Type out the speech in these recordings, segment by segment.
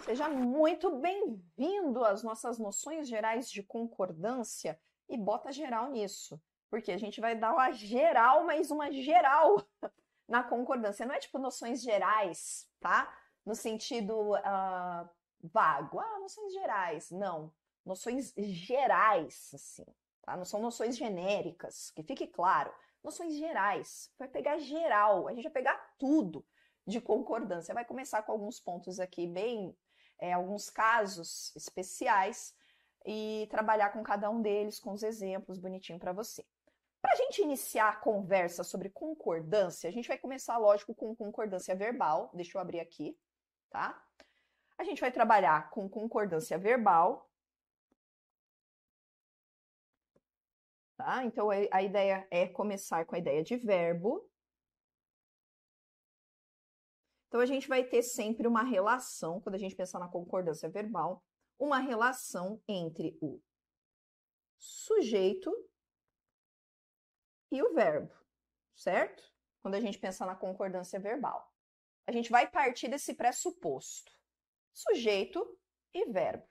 Seja muito bem-vindo às nossas noções gerais de concordância e bota geral nisso, porque a gente vai dar uma geral, mas uma geral na concordância. Não é tipo noções gerais, tá? No sentido vago. Noções gerais. Não. Noções gerais, assim, tá? Não são noções genéricas, que fique claro. Noções gerais. Vai pegar geral, a gente vai pegar tudo de concordância. Vai começar com alguns pontos aqui bem alguns casos especiais e trabalhar com cada um deles, com os exemplos bonitinho para você. Para a gente iniciar a conversa sobre concordância, a gente vai começar, lógico, com concordância verbal. Deixa eu abrir aqui, tá? A gente vai trabalhar com concordância verbal. Tá? Então, a ideia é começar com a ideia de verbo. Então, a gente vai ter sempre uma relação, quando a gente pensar na concordância verbal, uma relação entre o sujeito e o verbo, certo? Quando a gente pensar na concordância verbal. A gente vai partir desse pressuposto: sujeito e verbo.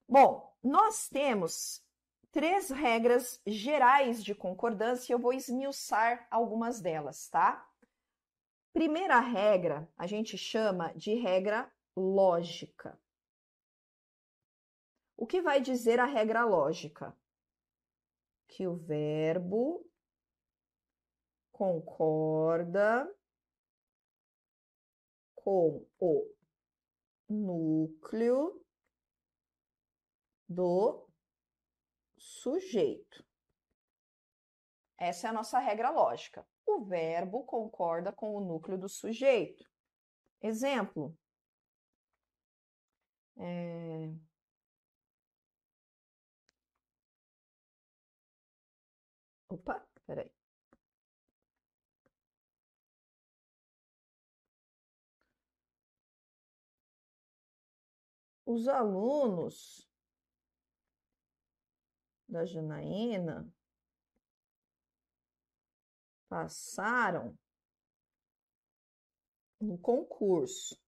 Bom, nós temos 3 regras gerais de concordância e eu vou esmiuçar algumas delas, tá? Primeira regra, a gente chama de regra lógica. O que vai dizer a regra lógica? Que o verbo concorda com o núcleo do sujeito. Essa é a nossa regra lógica. O verbo concorda com o núcleo do sujeito. Exemplo. Opa, peraí. Os alunos da Janaína passaram no concurso.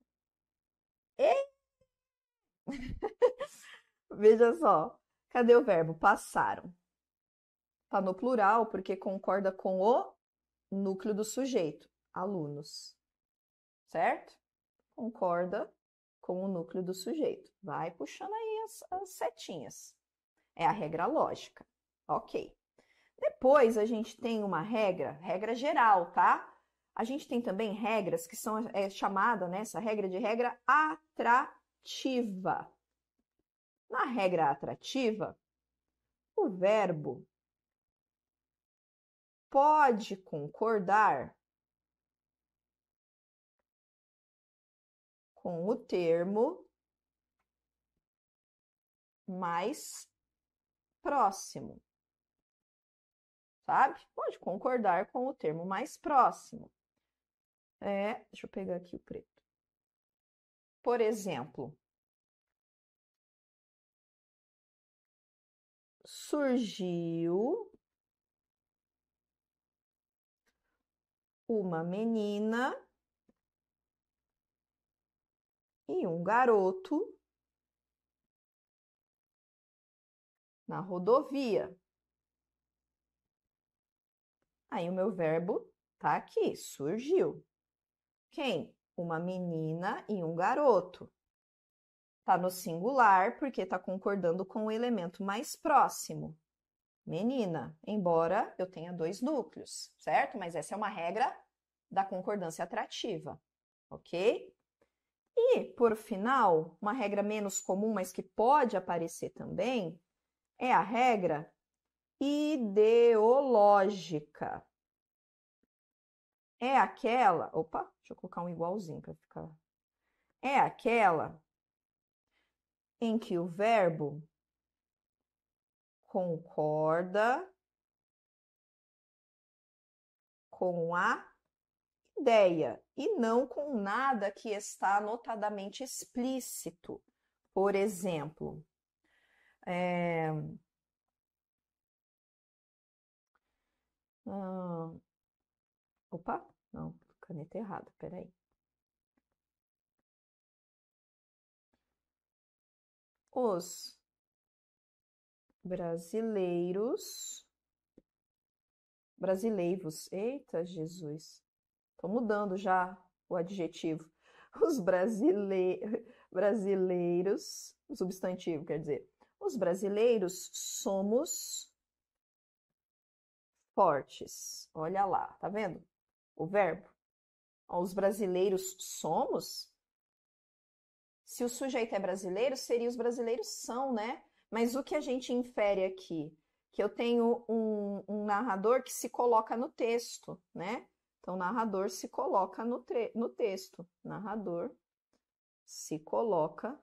Veja só, cadê o verbo? Passaram. Está no plural porque concorda com o núcleo do sujeito, alunos. Certo? Concorda com o núcleo do sujeito. Vai puxando aí as setinhas. É a regra lógica. Ok. Depois a gente tem uma regra geral, tá? A gente tem também regras que são chamada, né, essa regra de regra atrativa. Na regra atrativa, o verbo pode concordar com o termo mais próximo, sabe? Pode concordar com o termo mais próximo. Deixa eu pegar aqui o preto. Por exemplo, surgiu uma menina e um garoto na rodovia. Aí o meu verbo tá aqui, surgiu. Quem? Uma menina e um garoto. Tá no singular porque tá concordando com o elemento mais próximo. Menina, embora eu tenha 2 núcleos, certo? Mas essa é uma regra da concordância atrativa, ok? E, por final, uma regra menos comum, mas que pode aparecer também, é a regra ideológica. É aquela... Opa, deixa eu colocar um igualzinho para ficar... É aquela em que o verbo concorda com a ideia e não com nada que está notadamente explícito. Por exemplo, opa, não, caneta errada, peraí. os brasileiros, eita Jesus, tô mudando já o adjetivo. Os brasileiros, o substantivo quer dizer, os brasileiros somos fortes. Olha lá, tá vendo? O verbo. Os brasileiros somos. Se o sujeito é brasileiro, seria os brasileiros são, né? Mas o que a gente infere aqui? Que eu tenho um narrador que se coloca no texto, né? Então, o narrador se coloca no texto. Narrador se coloca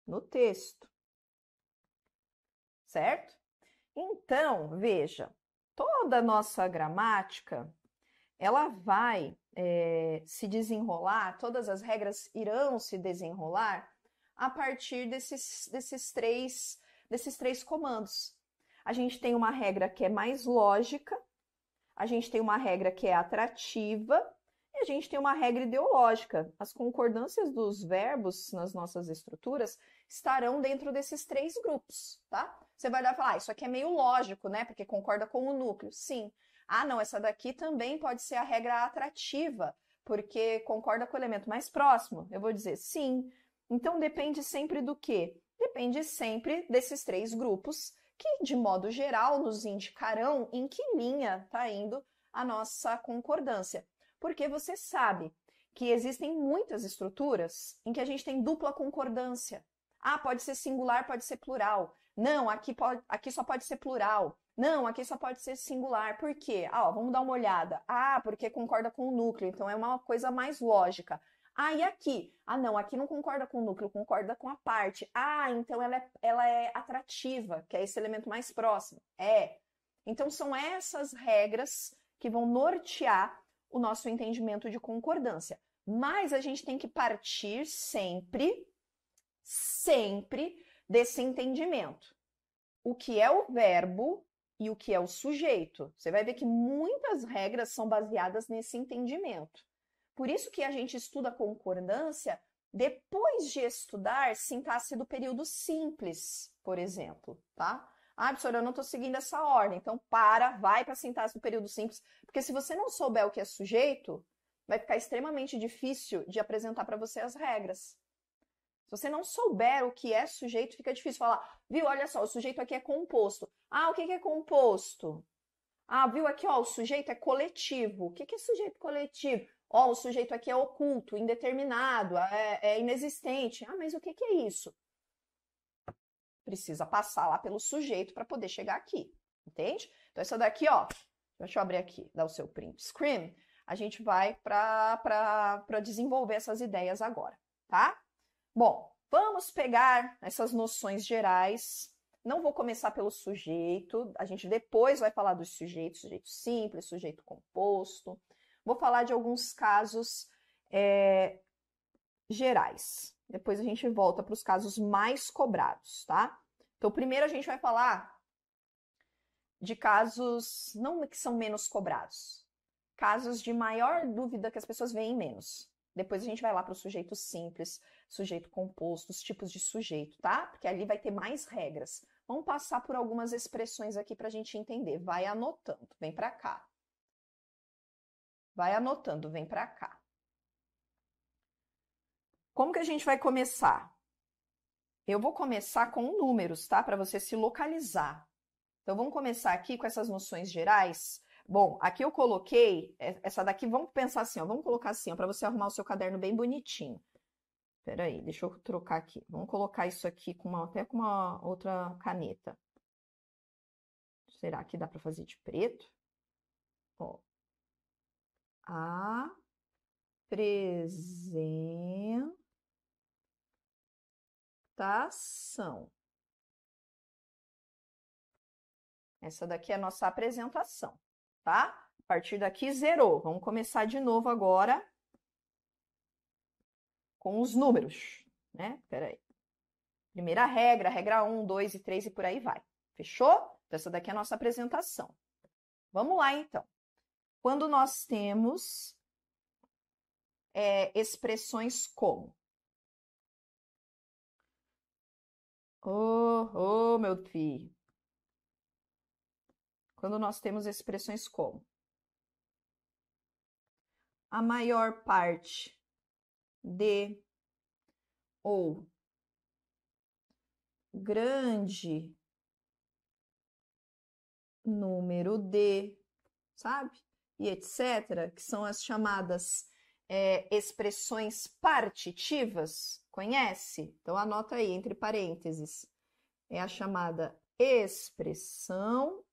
no texto. Certo? Então, veja, toda a nossa gramática, ela vai se desenrolar, todas as regras irão se desenrolar a partir desses três comandos. A gente tem uma regra que é mais lógica, a gente tem uma regra que é atrativa e a gente tem uma regra ideológica. As concordâncias dos verbos nas nossas estruturas estarão dentro desses três grupos, tá? Você vai olhar e falar, isso aqui é meio lógico, né? Porque concorda com o núcleo. Sim. Ah, não, essa daqui também pode ser a regra atrativa, porque concorda com o elemento mais próximo. Eu vou dizer sim. Então, depende sempre do quê? Depende sempre desses três grupos que, de modo geral, nos indicarão em que linha está indo a nossa concordância. Porque você sabe que existem muitas estruturas em que a gente tem dupla concordância. Ah, pode ser singular, pode ser plural. Não, aqui só pode ser plural. Não, aqui só pode ser singular. Por quê? Vamos dar uma olhada. Porque concorda com o núcleo, então é uma coisa mais lógica. E aqui? Não, aqui não concorda com o núcleo, concorda com a parte. Então ela é atrativa, que é esse elemento mais próximo. Então são essas regras que vão nortear o nosso entendimento de concordância. Mas a gente tem que partir sempre desse entendimento. O que é o verbo e o que é o sujeito. Você vai ver que muitas regras são baseadas nesse entendimento. Por isso que a gente estuda concordância depois de estudar sintaxe do período simples, por exemplo, tá? Professora, eu não estou seguindo essa ordem, então vai para a sintaxe do período simples, porque se você não souber o que é sujeito, vai ficar extremamente difícil de apresentar para você as regras. Se você não souber o que é sujeito, fica difícil falar, viu, olha só, o sujeito aqui é composto. O que é composto? Viu aqui, o sujeito é coletivo. O que é sujeito coletivo? O sujeito aqui é oculto, indeterminado, é inexistente. Mas o que é isso? Precisa passar lá pelo sujeito para poder chegar aqui, entende? Então, essa daqui, deixa eu abrir aqui, dar o seu print screen. A gente vai para desenvolver essas ideias agora, tá? Bom, vamos pegar essas noções gerais. Não vou começar pelo sujeito, a gente depois vai falar dos sujeitos, sujeito simples, sujeito composto. Vou falar de alguns casos gerais. Depois a gente volta para os casos mais cobrados, tá? Então, primeiro a gente vai falar de casos não que são menos cobrados, casos de maior dúvida que as pessoas veem menos. Depois a gente vai lá para o sujeito simples, sujeito composto, os tipos de sujeito, tá? Porque ali vai ter mais regras. Vamos passar por algumas expressões aqui para a gente entender. Vai anotando, vem para cá. Vai anotando, vem para cá. Como que a gente vai começar? Eu vou começar com números, tá? Para você se localizar. Então, vamos começar aqui com essas noções gerais. Bom, aqui eu coloquei, essa daqui, vamos pensar assim, vamos colocar assim, para você arrumar o seu caderno bem bonitinho. Espera aí, deixa eu trocar aqui. Vamos colocar isso aqui até com uma outra caneta. Será que dá para fazer de preto? Apresentação. Essa daqui é a nossa apresentação, tá? A partir daqui, zerou. Vamos começar de novo agora com os números, né? Espera aí. Primeira regra 1, 2 e 3 e por aí vai. Fechou? Então, essa daqui é a nossa apresentação. Vamos lá, então. Quando nós temos expressões como Meu filho. Quando nós temos expressões como a maior parte de ou grande número de, sabe? E etc., que são as chamadas expressões partitivas, conhece? Então anota aí, entre parênteses, é a chamada expressão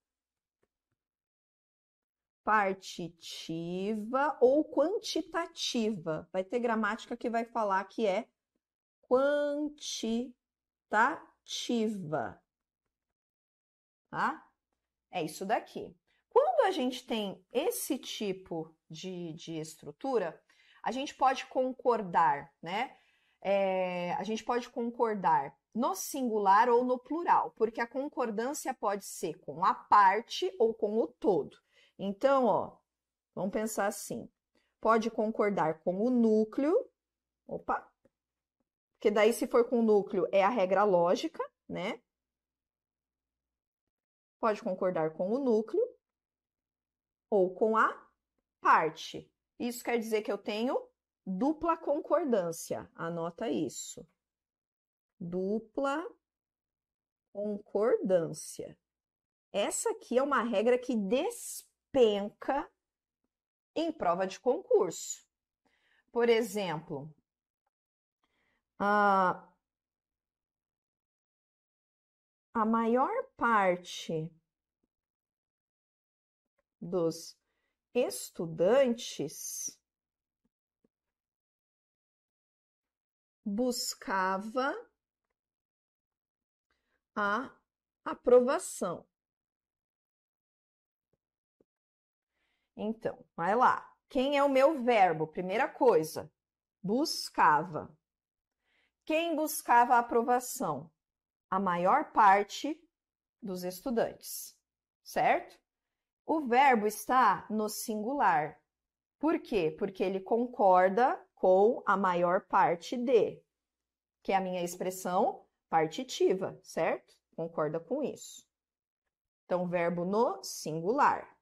partitiva ou quantitativa. Vai ter gramática que vai falar que é quantitativa, tá? É isso daqui. Quando a gente tem esse tipo de estrutura, a gente pode concordar, né? A gente pode concordar no singular ou no plural, porque a concordância pode ser com a parte ou com o todo. Então, ó, vamos pensar assim: pode concordar com o núcleo, opa, porque daí, se for com o núcleo, é a regra lógica, né? Pode concordar com o núcleo ou com a parte. Isso quer dizer que eu tenho dupla concordância. Anota isso. Dupla concordância. Essa aqui é uma regra que despenca em prova de concurso. Por exemplo, a maior parte dos estudantes buscava a aprovação. Então, vai lá. Quem é o meu verbo? Primeira coisa, buscava. Quem buscava a aprovação? A maior parte dos estudantes, certo? O verbo está no singular. Por quê? Porque ele concorda com a maior parte de, que é a minha expressão partitiva, certo? Concorda com isso. Então, verbo no singular.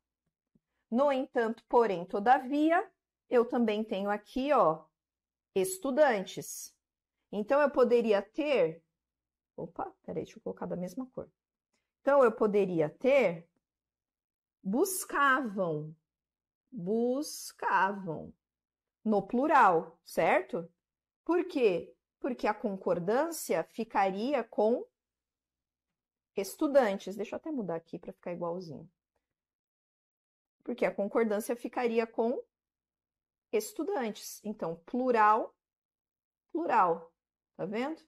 No entanto, porém, todavia, eu também tenho aqui, ó, estudantes. Então, eu poderia ter... Opa, peraí, deixa eu colocar da mesma cor. Então, eu poderia ter buscavam. Buscavam. No plural, certo? Por quê? Porque a concordância ficaria com estudantes. Deixa eu até mudar aqui para ficar igualzinho. Porque a concordância ficaria com estudantes. Então, plural, plural. Tá vendo?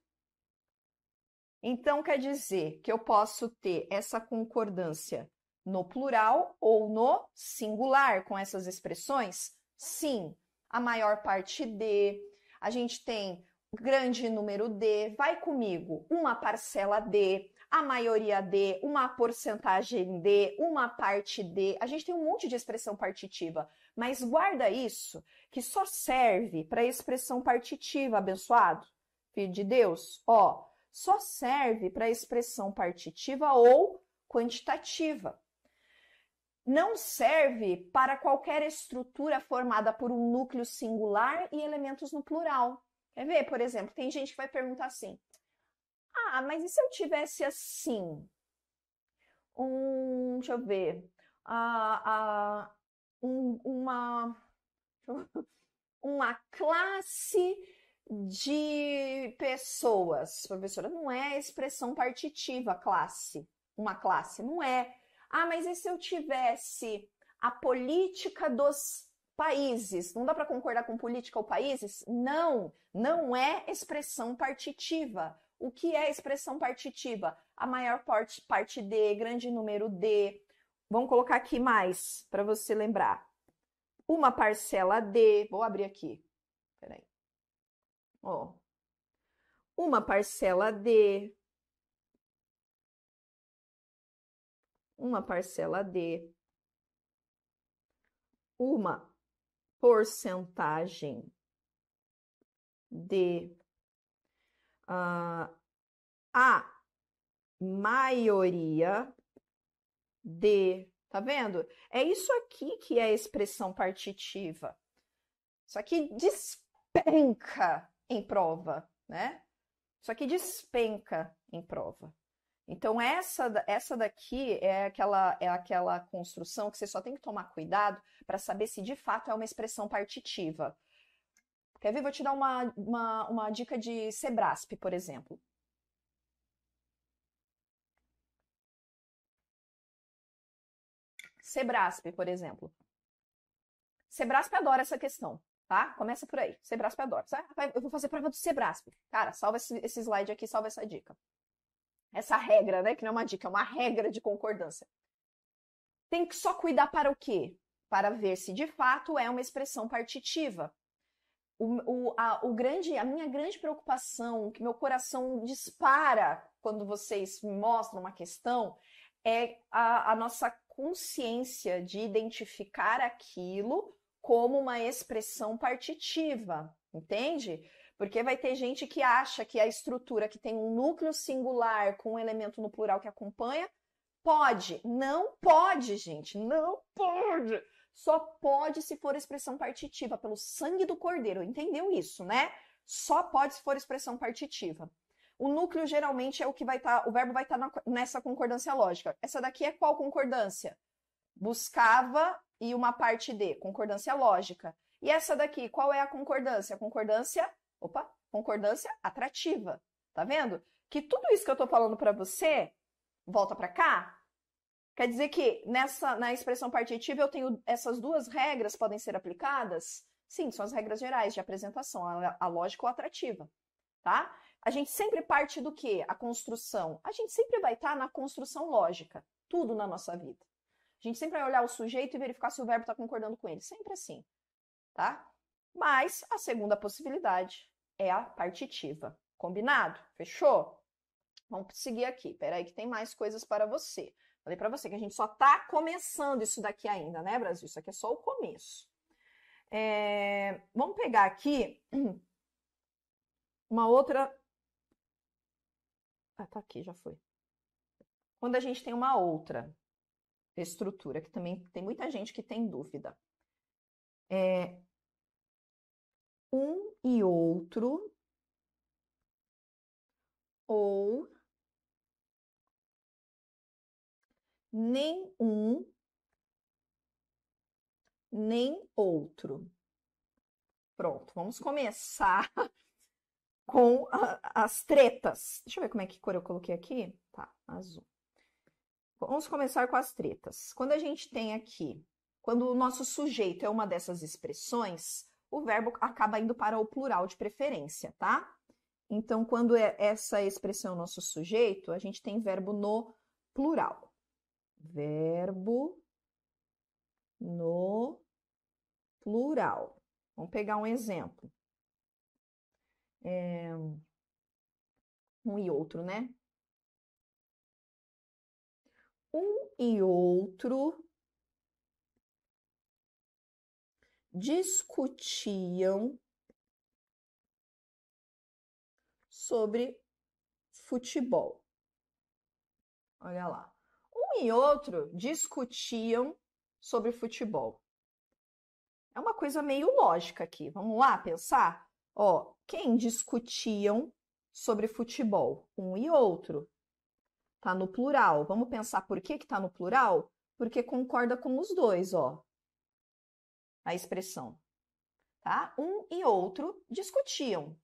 Então, quer dizer que eu posso ter essa concordância no plural ou no singular com essas expressões? Sim, a maior parte de, a gente tem grande número de, vai comigo, uma parcela de, a maioria de, uma porcentagem de, uma parte de. A gente tem um monte de expressão partitiva, mas guarda isso, que só serve para expressão partitiva, abençoado, filho de Deus. Ó, só serve para expressão partitiva ou quantitativa. Não serve para qualquer estrutura formada por um núcleo singular e elementos no plural. Quer ver, por exemplo, tem gente que vai perguntar assim: ah, mas e se eu tivesse assim? Deixa eu ver. Uma classe de pessoas. Professora, não é expressão partitiva, classe. Uma classe, não é. Ah, mas e se eu tivesse a política dos países? Não dá para concordar com política ou países? Não, não é expressão partitiva. O que é expressão partitiva? A maior parte de, grande número de. Vamos colocar aqui mais, para você lembrar. Uma parcela de. Vou abrir aqui. Peraí. Ó. Uma parcela de. Uma parcela de. Uma porcentagem de. A maioria de. Tá vendo? É isso aqui que é a expressão partitiva. Isso aqui despenca em prova, né? Isso aqui despenca em prova. Então, essa daqui é aquela construção que você só tem que tomar cuidado para saber se de fato é uma expressão partitiva. Quer ver? Vou te dar uma dica de Sebrasp, por exemplo. Sebrasp, por exemplo. Sebrasp adora essa questão, tá? Começa por aí. Sebrasp adora. Eu vou fazer prova do Sebrasp. Cara, salva esse slide aqui, salva essa dica. Essa regra, né? Que não é uma dica, é uma regra de concordância. Tem que só cuidar para o quê? Para ver se de fato é uma expressão partitiva. A minha grande preocupação, que meu coração dispara quando vocês me mostram uma questão, é a nossa consciência de identificar aquilo como uma expressão partitiva, entende? Porque vai ter gente que acha que a estrutura que tem um núcleo singular com um elemento no plural que acompanha, pode. Não pode, gente, não pode. Só pode se for expressão partitiva, pelo sangue do cordeiro. Entendeu isso, né? Só pode se for expressão partitiva. O núcleo geralmente é o que vai estar, o verbo vai estar nessa concordância lógica. Essa daqui é qual concordância? Buscava e uma parte de, concordância lógica. E essa daqui, qual é a concordância? Concordância atrativa. Tá vendo? Que tudo isso que eu tô falando para você, volta para cá, quer dizer que na expressão partitiva eu tenho essas duas regras podem ser aplicadas? Sim, são as regras gerais de apresentação, a lógica ou a atrativa, tá? A gente sempre parte do quê? A construção. A gente sempre vai estar na construção lógica, tudo na nossa vida. A gente sempre vai olhar o sujeito e verificar se o verbo está concordando com ele, sempre assim, tá? Mas a segunda possibilidade é a partitiva. Combinado? Fechou? Vamos seguir aqui. Peraí que tem mais coisas para você. Falei para você que a gente só está começando isso daqui ainda, né, Brasil? Isso aqui é só o começo. Vamos pegar aqui uma outra... Ah, tá aqui, já foi. Quando a gente tem uma outra estrutura, que também tem muita gente que tem dúvida. Um e outro, ou nem um, nem outro. Pronto, vamos começar com as tretas. Deixa eu ver como é que cor eu coloquei aqui. Tá, azul. Vamos começar com as tretas. Quando a gente tem aqui, quando o nosso sujeito é uma dessas expressões, o verbo acaba indo para o plural de preferência, tá? Então, quando essa expressão é o nosso sujeito, a gente tem verbo no plural. Verbo no plural. Vamos pegar um exemplo. Um e outro, né? Um e outro discutiam sobre futebol. Olha lá. Um e outro discutiam sobre futebol. É uma coisa meio lógica aqui. Vamos lá pensar? Ó, quem discutiam sobre futebol? Um e outro. Tá no plural. Vamos pensar por que tá no plural? Porque concorda com os dois, ó. A expressão. Tá? Um e outro discutiam.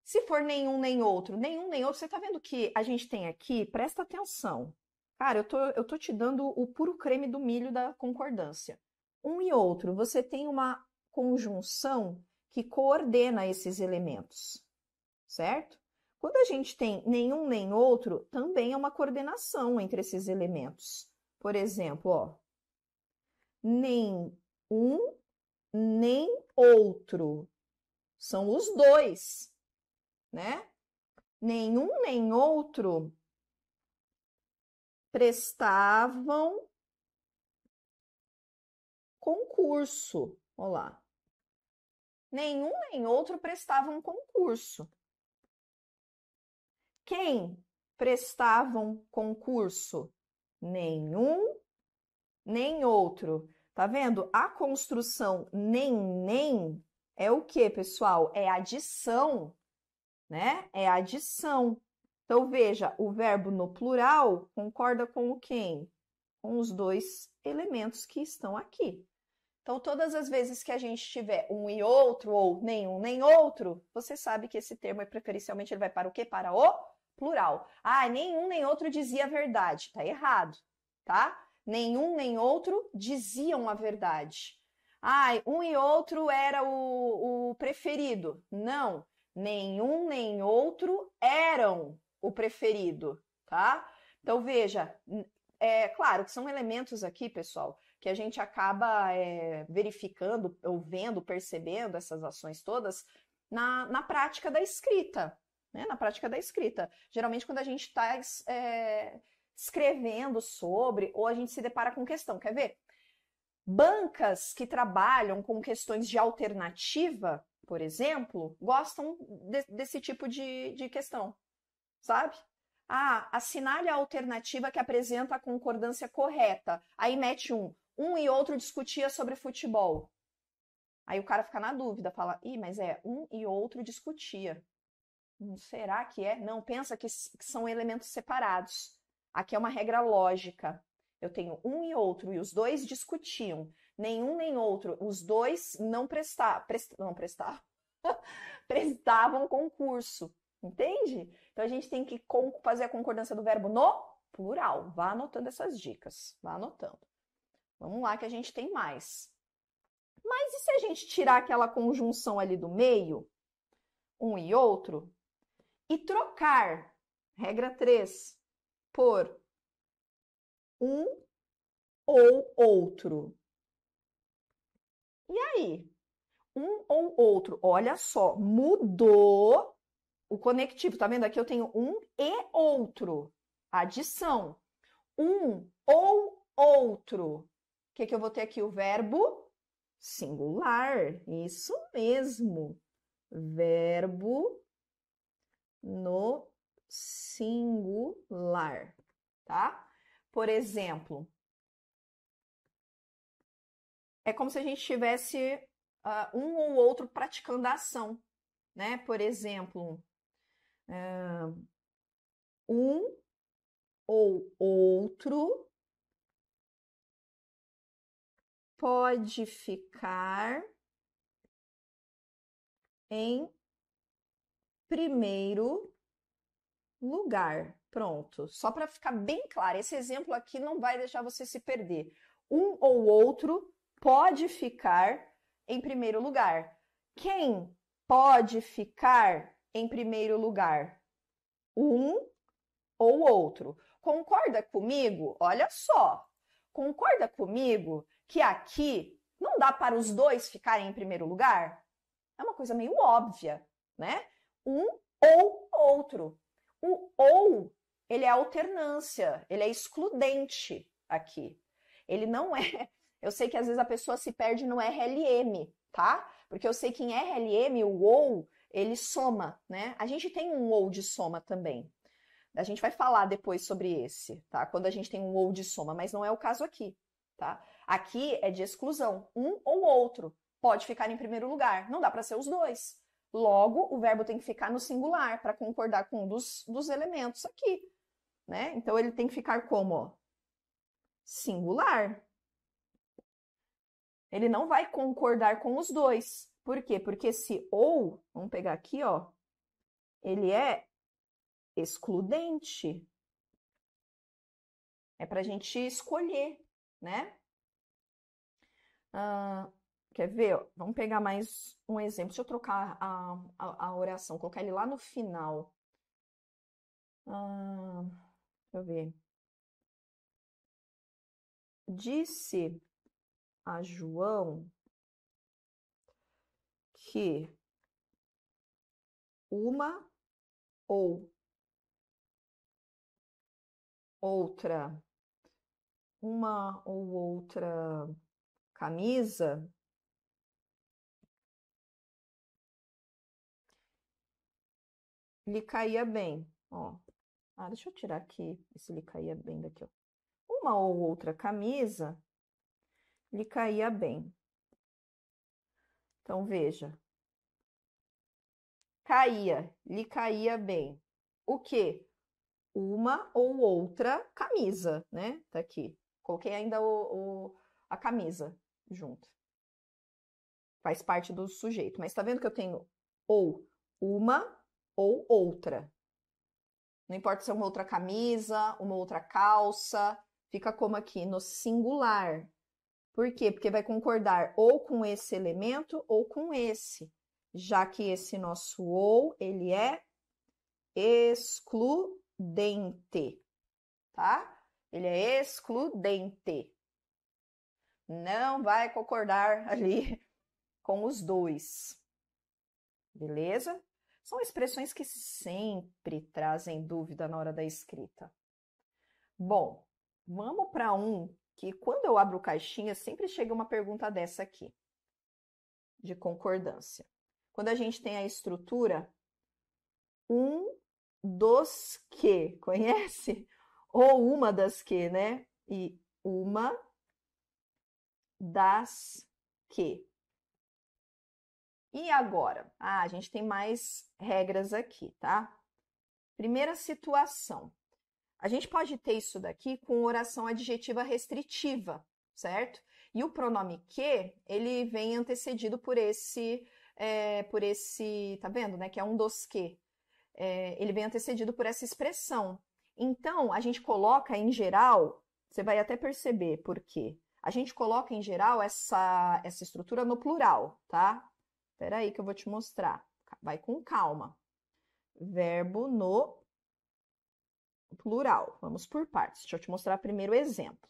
Se for nenhum nem outro, você tá vendo que a gente tem aqui, presta atenção. Cara, eu tô te dando o puro creme do milho da concordância. Um e outro, você tem uma conjunção que coordena esses elementos, certo? Quando a gente tem nenhum nem outro, também é uma coordenação entre esses elementos. Por exemplo, ó, nem um nem outro. São os dois, né? Nenhum nem outro prestavam concurso. Olha lá. Nenhum nem outro prestavam concurso. Quem prestavam concurso? Nenhum, nem outro. Tá vendo? A construção nem é o que, pessoal? É adição, né? É adição. Então, veja, o verbo no plural concorda com o quem? Com os dois elementos que estão aqui. Então, todas as vezes que a gente tiver um e outro, ou nenhum nem outro, você sabe que esse termo, preferencialmente, ele vai para o quê? Para o plural. Ah, nenhum nem outro dizia a verdade. Tá errado, tá? Nenhum nem outro diziam a verdade. Ah, um e outro era o preferido. Não, nenhum nem outro eram o preferido, tá? Então, veja, é claro que são elementos aqui, pessoal, que a gente acaba verificando, ou vendo, percebendo essas ações todas na prática da escrita, né? Na prática da escrita. Geralmente, quando a gente está escrevendo sobre, ou a gente se depara com questão, quer ver? Bancas que trabalham com questões de alternativa, por exemplo, gostam desse tipo de questão, sabe? Ah, assinale a alternativa que apresenta a concordância correta. Aí mete um e outro discutia sobre futebol. Aí o cara fica na dúvida, fala, mas um e outro discutia. Será que é? Não, pensa que são elementos separados. Aqui é uma regra lógica. Eu tenho um e outro, e os dois discutiam. Nenhum nem outro. Os dois não prestavam concurso. Entende? Então a gente tem que fazer a concordância do verbo no plural. Vá anotando essas dicas. Vá anotando. Vamos lá que a gente tem mais. Mas e se a gente tirar aquela conjunção ali do meio, um e outro, e trocar, regra 3, por um ou outro? E aí? Um ou outro, olha só, mudou o conectivo, tá vendo? Aqui eu tenho um e outro, adição. Um ou outro. O que eu vou ter aqui? O verbo singular, isso mesmo. Verbo no singular, tá? Por exemplo, é como se a gente tivesse um ou outro praticando a ação, né? Por exemplo, um ou outro pode ficar em primeiro lugar. Pronto. Só para ficar bem claro, esse exemplo aqui não vai deixar você se perder. Um ou outro pode ficar em primeiro lugar. Quem pode ficar em primeiro lugar? Um ou outro. Concorda comigo? Olha só. Concorda comigo que aqui não dá para os dois ficarem em primeiro lugar? É uma coisa meio óbvia, né? Um ou outro. O ou, ele é alternância, ele é excludente aqui. Ele não é. Eu sei que às vezes a pessoa se perde no RLM, tá? Porque eu sei que em RLM o ou, ele soma, né? A gente tem um ou de soma também. A gente vai falar depois sobre esse, tá? Quando a gente tem um ou de soma, mas não é o caso aqui, tá? Aqui é de exclusão, um ou outro pode ficar em primeiro lugar, não dá para ser os dois. Logo, o verbo tem que ficar no singular para concordar com um dos elementos aqui, né? Então ele tem que ficar como? Ó, singular. Ele não vai concordar com os dois. Por quê? Porque esse ou, vamos pegar aqui, ó, ele é excludente. É para a gente escolher, né? Quer ver? Vamos pegar mais um exemplo. Deixa eu trocar a oração, colocar ele lá no final. Deixa eu ver. Disse a João que uma ou outra camisa lhe caía bem. Ó, Deixa eu tirar aqui, se ele caía bem daqui, ó. Uma ou outra camisa lhe caía bem. Então, veja. Lhe caía bem. O quê? Uma ou outra camisa, né? Tá aqui. Coloquei ainda a camisa junto. Faz parte do sujeito. Mas tá vendo que eu tenho ou uma ou outra. Não importa se é uma outra camisa, uma outra calça, fica como aqui no singular. Por quê? Porque vai concordar ou com esse elemento ou com esse, já que esse nosso ou, ele é excludente, tá? Ele é excludente. Não vai concordar ali com os dois. Beleza? São expressões que sempre trazem dúvida na hora da escrita. Bom, vamos para um que quando eu abro caixinha sempre chega uma pergunta dessa aqui, de concordância. Quando a gente tem a estrutura um dos que, conhece? Ou uma das que, né? E uma das que. E agora? A gente tem mais regras aqui, tá? Primeira situação. A gente pode ter isso daqui com oração adjetiva restritiva, certo? E o pronome que, ele vem antecedido por esse, tá vendo, né? Que é um dos que. Ele vem antecedido por essa expressão. Então, a gente coloca em geral, você vai até perceber por quê. A gente coloca em geral essa estrutura no plural, tá? Espera aí que eu vou te mostrar. Vai com calma. Verbo no plural. Vamos por partes. Deixa eu te mostrar primeiro o exemplo.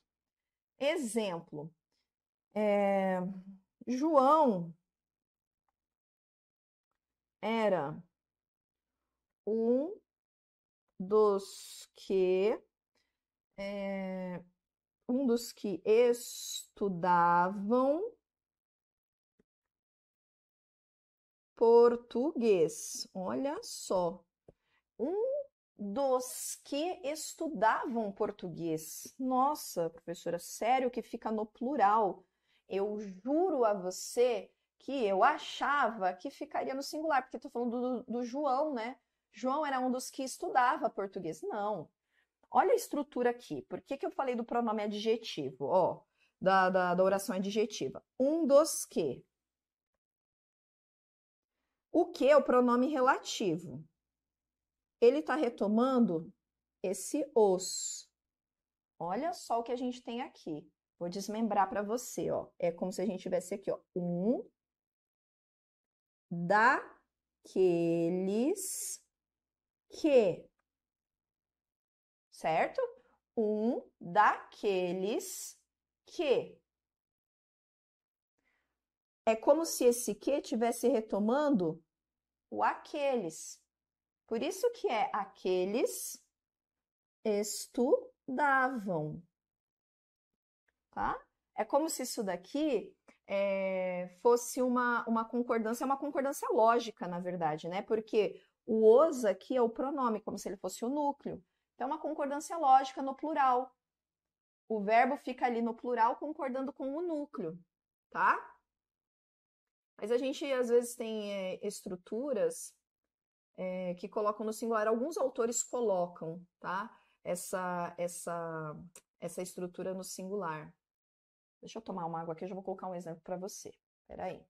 Exemplo. João era um dos que estudavam português. Olha só. Um dos que estudavam português. Nossa, professora, sério que fica no plural. Eu juro a você que eu achava que ficaria no singular, porque estou falando do João, né? João era um dos que estudava português. Não. Olha a estrutura aqui. Por que eu falei do pronome adjetivo? Ó, da oração adjetiva. Um dos que. O que é o pronome relativo? Ele está retomando esse os. Olha só o que a gente tem aqui. Vou desmembrar para você, ó. É como se a gente tivesse aqui, ó, um daqueles que, certo? Um daqueles que. É como se esse que estivesse retomando o aqueles. Por isso que é aqueles estudavam, tá? É como se isso daqui fosse uma concordância lógica, na verdade, né? Porque o os aqui é o pronome, como se ele fosse o núcleo. Então, é uma concordância lógica no plural. O verbo fica ali no plural concordando com o núcleo, tá? Mas a gente, às vezes, tem estruturas que colocam no singular. Alguns autores colocam, tá? Essa estrutura no singular. Deixa eu tomar uma água aqui, eu já vou colocar um exemplo para você. Espera aí.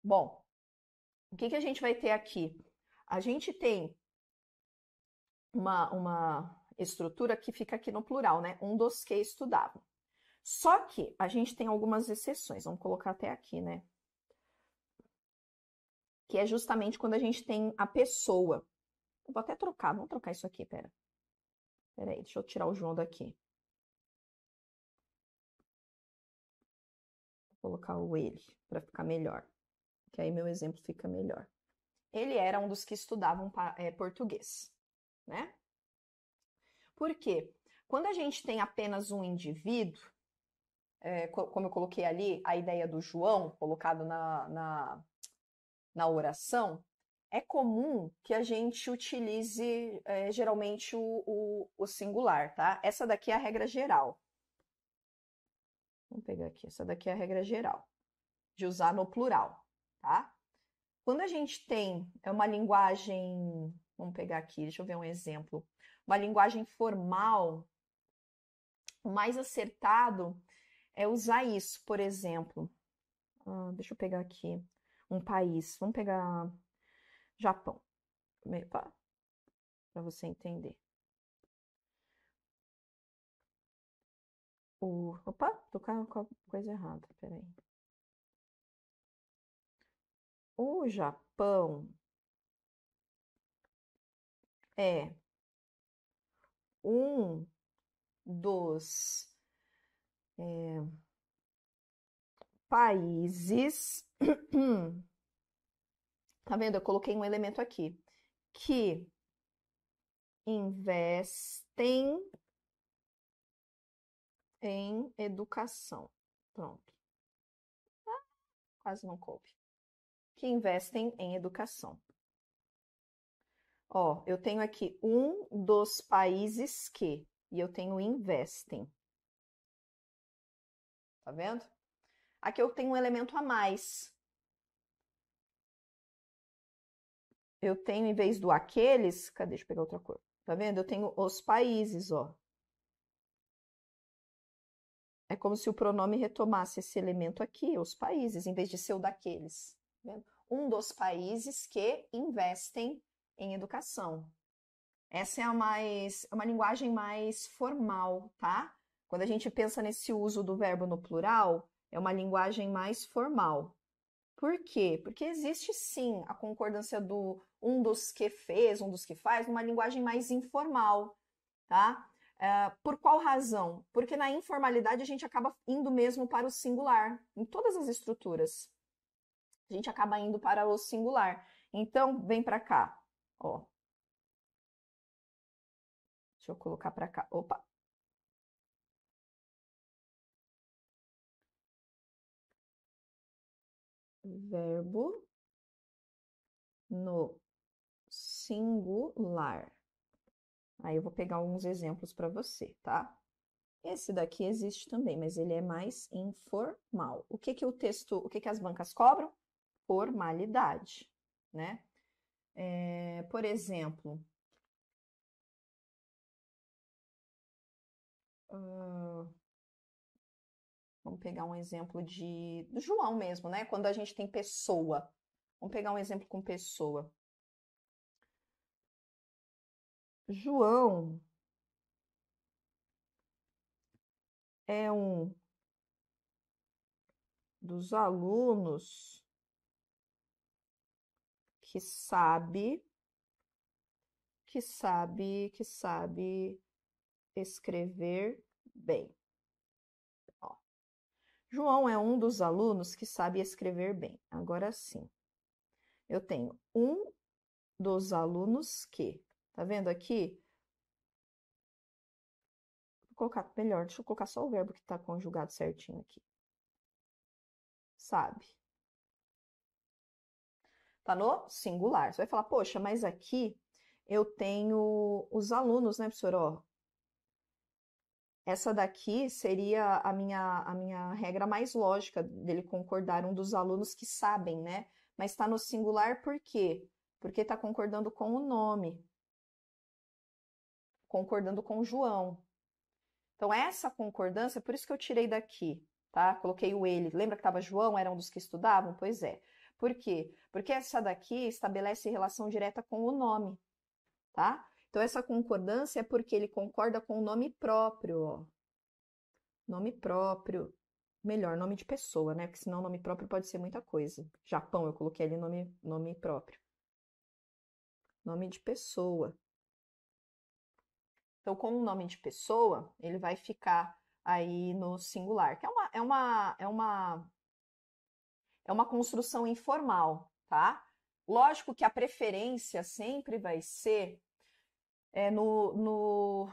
Bom, o que a gente vai ter aqui? A gente tem uma estrutura que fica aqui no plural, né? Um dos que estudavam. Só que a gente tem algumas exceções, vamos colocar até aqui, né? Que é justamente quando a gente tem a pessoa. Eu vou até trocar, vamos trocar isso aqui, pera. Pera aí, deixa eu tirar o João daqui. Vou colocar o ele, para ficar melhor. Que aí meu exemplo fica melhor. ele era um dos que estudavam português, né? Por quê? Quando a gente tem apenas um indivíduo, como eu coloquei ali, a ideia do João, colocado na oração, é comum que a gente utilize geralmente o singular, tá? Essa daqui é a regra geral. Vamos pegar aqui, essa daqui é a regra geral, de usar no plural, tá? Quando a gente tem uma linguagem, vamos pegar aqui, deixa eu ver um exemplo, uma linguagem formal, o mais acertado é usar isso, por exemplo, deixa eu pegar aqui um país, vamos pegar Japão, para você entender. Opa, tô com a coisa errada, peraí. O Japão é um dos países, tá vendo? Eu coloquei um elemento aqui, que investem em educação. Pronto. Quase não coube. Que investem em educação. Ó, eu tenho aqui um dos países que, e eu tenho investem. Tá vendo? Aqui eu tenho um elemento a mais. Eu tenho, em vez do aqueles, cadê? Deixa eu pegar outra cor. Tá vendo? Eu tenho os países, ó. É como se o pronome retomasse esse elemento aqui, os países, em vez de ser o daqueles. Tá vendo? Um dos países que investem em educação. Essa é uma linguagem mais formal, tá? Quando a gente pensa nesse uso do verbo no plural, é uma linguagem mais formal. Por quê? Porque existe sim a concordância do um dos que fez, um dos que faz, numa linguagem mais informal, tá? Por qual razão? Porque na informalidade a gente acaba indo mesmo para o singular, em todas as estruturas. A gente acaba indo para o singular. Então, vem para cá, ó. Deixa eu colocar para cá. Opa. Verbo no singular. Aí eu vou pegar alguns exemplos para você, tá? Esse daqui existe também, mas ele é mais informal. O que que o texto, o que que as bancas cobram? Formalidade, né? Por exemplo, vamos pegar um exemplo do João mesmo, né? Quando a gente tem pessoa. Vamos pegar um exemplo com pessoa. João é um dos alunos que sabe escrever bem. Ó. João é um dos alunos que sabe escrever bem. Agora sim. Eu tenho um dos alunos que. Tá vendo aqui? Vou colocar melhor, deixa eu colocar só o verbo que está conjugado certinho aqui. Sabe? Tá no singular. Você vai falar, poxa, mas aqui eu tenho os alunos, né, professor? Ó, essa daqui seria a minha regra mais lógica dele concordar, um dos alunos que sabem, né? Mas está no singular por quê? Porque está concordando com o nome, concordando com o João. Então, essa concordância, por isso que eu tirei daqui, tá? Coloquei o ele. Lembra que estava João, era um dos que estudavam? Pois é. Por quê? Porque essa daqui estabelece relação direta com o nome, tá? Então, essa concordância é porque ele concorda com o nome próprio, ó. Nome próprio. Melhor, nome de pessoa, né? Porque senão nome próprio pode ser muita coisa. Japão, eu coloquei ali nome próprio. Nome de pessoa. Então, com o nome de pessoa, ele vai ficar aí no singular, que é uma construção informal, tá? Lógico que a preferência sempre vai ser no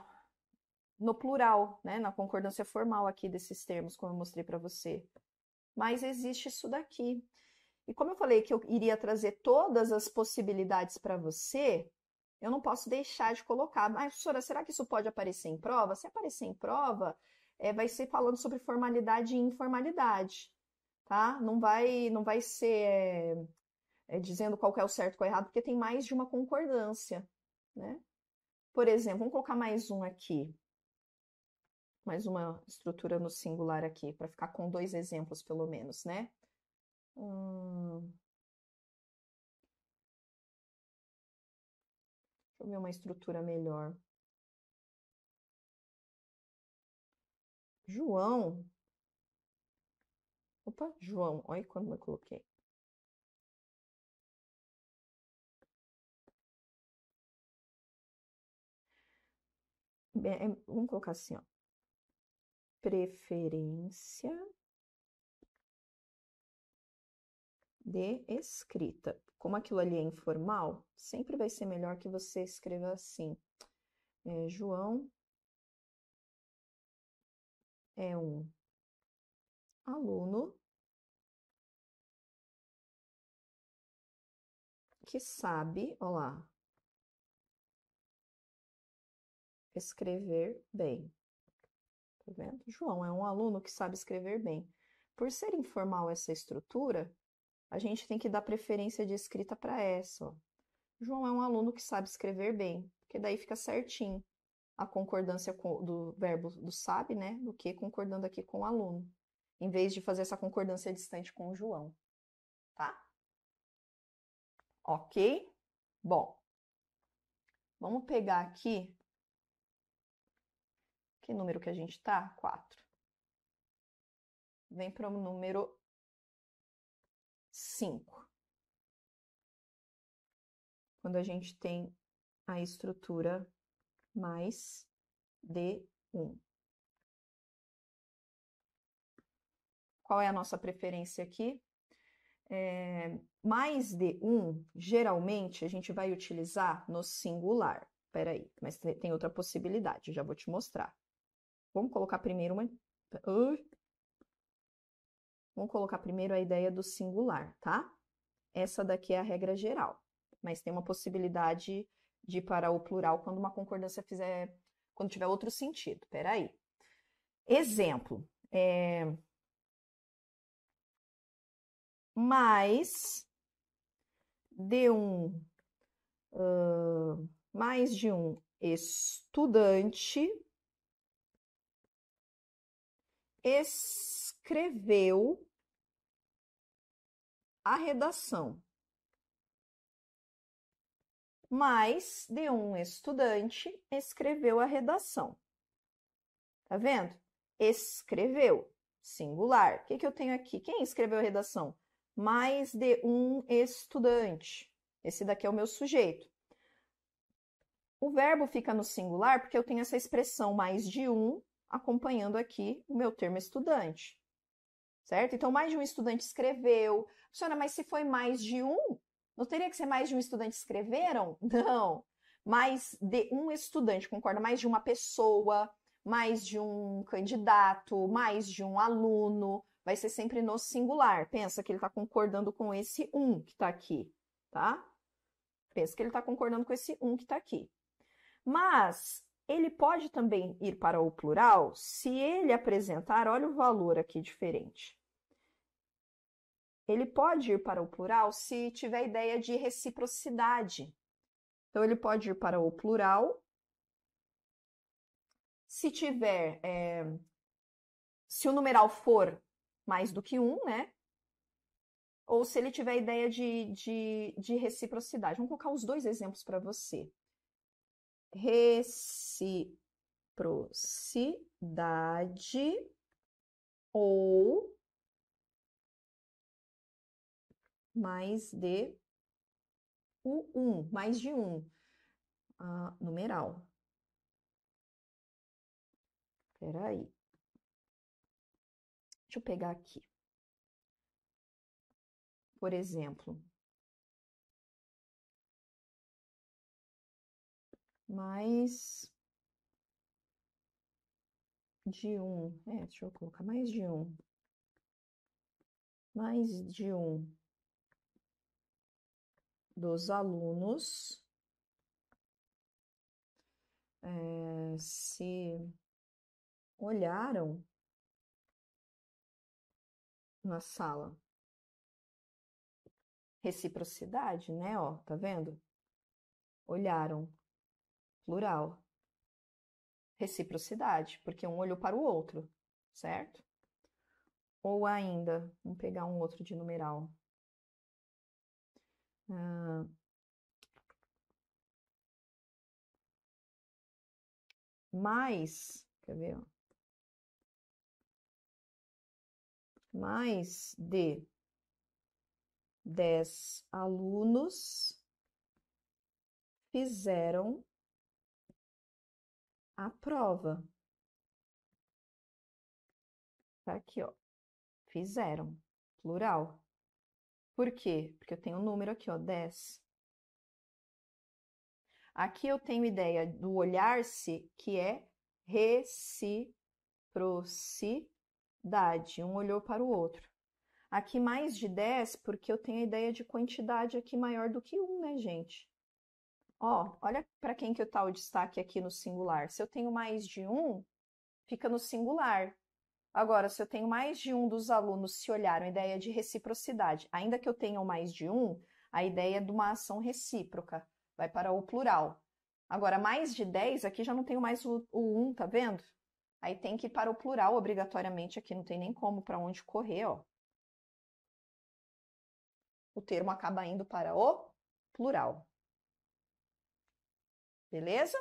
plural, né? Na concordância formal aqui desses termos, como eu mostrei para você. Mas existe isso daqui. E como eu falei que eu iria trazer todas as possibilidades para você, eu não posso deixar de colocar. Mas, professora, será que isso pode aparecer em prova? Se aparecer em prova, vai ser falando sobre formalidade e informalidade, tá? Não vai ser dizendo qual que é o certo e qual é o errado, porque tem mais de uma concordância, né? Por exemplo, vamos colocar mais um aqui. Mais uma estrutura no singular aqui, para ficar com 2 exemplos, pelo menos, né? Deixa eu ver uma estrutura melhor. João. Opa, João. Olha quando eu coloquei. Vamos colocar assim, ó. Preferência de escrita. Como aquilo ali é informal, sempre vai ser melhor que você escreva assim. João é um aluno que sabe, ó lá, escrever bem. Tá vendo? João é um aluno que sabe escrever bem. Por ser informal essa estrutura, a gente tem que dar preferência de escrita para essa, ó. João é um aluno que sabe escrever bem, porque daí fica certinho a concordância do verbo do sabe, né? Do que concordando aqui com o aluno, em vez de fazer essa concordância distante com o João, tá? Ok? Bom, vamos pegar aqui. Que número que a gente tá? 4. Vem para o número 5. Quando a gente tem a estrutura mais D1. Qual é a nossa preferência aqui? Mais D1, geralmente, a gente vai utilizar no singular. Peraí, mas tem outra possibilidade, já vou te mostrar. Vamos colocar primeiro uma... Vamos colocar primeiro a ideia do singular, tá? Essa daqui é a regra geral, mas tem uma possibilidade de ir para o plural quando uma concordância quando tiver outro sentido. Peraí. Exemplo. Mais mais de um estudante escreveu a redação. Mais de um estudante escreveu a redação. Tá vendo? Escreveu, singular. O que eu tenho aqui? Quem escreveu a redação? Mais de um estudante. Esse daqui é o meu sujeito. O verbo fica no singular porque eu tenho essa expressão mais de um acompanhando aqui o meu termo estudante. Certo? Então, mais de um estudante escreveu. Professora, mas se foi mais de um, não teria que ser mais de um estudante escreveram? Não. Mais de um estudante, concorda? Mais de uma pessoa, mais de um candidato, mais de um aluno. Vai ser sempre no singular. Pensa que ele está concordando com esse um que está aqui, tá? Pensa que ele está concordando com esse um que está aqui. Mas ele pode também ir para o plural se ele apresentar, olha o valor aqui diferente. Ele pode ir para o plural se tiver ideia de reciprocidade. Então, ele pode ir para o plural se tiver, se o numeral for mais do que um, né? Ou se ele tiver ideia de reciprocidade. Vamos colocar os 2 exemplos para você. Reciprocidade ou mais de o um, mais de um. Numeral. Espera aí. Deixa eu pegar aqui. Por exemplo, mais de um. Deixa eu colocar mais de um. Mais de um dos alunos se olharam na sala. Reciprocidade, né? Ó, tá vendo? Olharam, plural. Reciprocidade, porque um olhou para o outro, certo? Ou ainda, vamos pegar um outro de numeral. Mais, quer ver? Ó? Mais de 10 alunos fizeram a prova. Tá aqui, ó. Fizeram, plural. Por quê? Porque eu tenho um número aqui, ó, 10. Aqui eu tenho ideia do olhar-se, que é reciprocidade. Um olhou para o outro. Aqui mais de 10, porque eu tenho a ideia de quantidade aqui maior do que 1, né, gente? Ó, olha para quem que está o destaque aqui no singular. Se eu tenho mais de 1, fica no singular. Agora, se eu tenho mais de um dos alunos se olharam, ideia de reciprocidade. Ainda que eu tenha mais de um, a ideia é de uma ação recíproca. Vai para o plural. Agora, mais de 10, aqui já não tenho mais o 1, tá vendo? Aí tem que ir para o plural obrigatoriamente, aqui não tem nem como para onde correr, ó. O termo acaba indo para o plural. Beleza?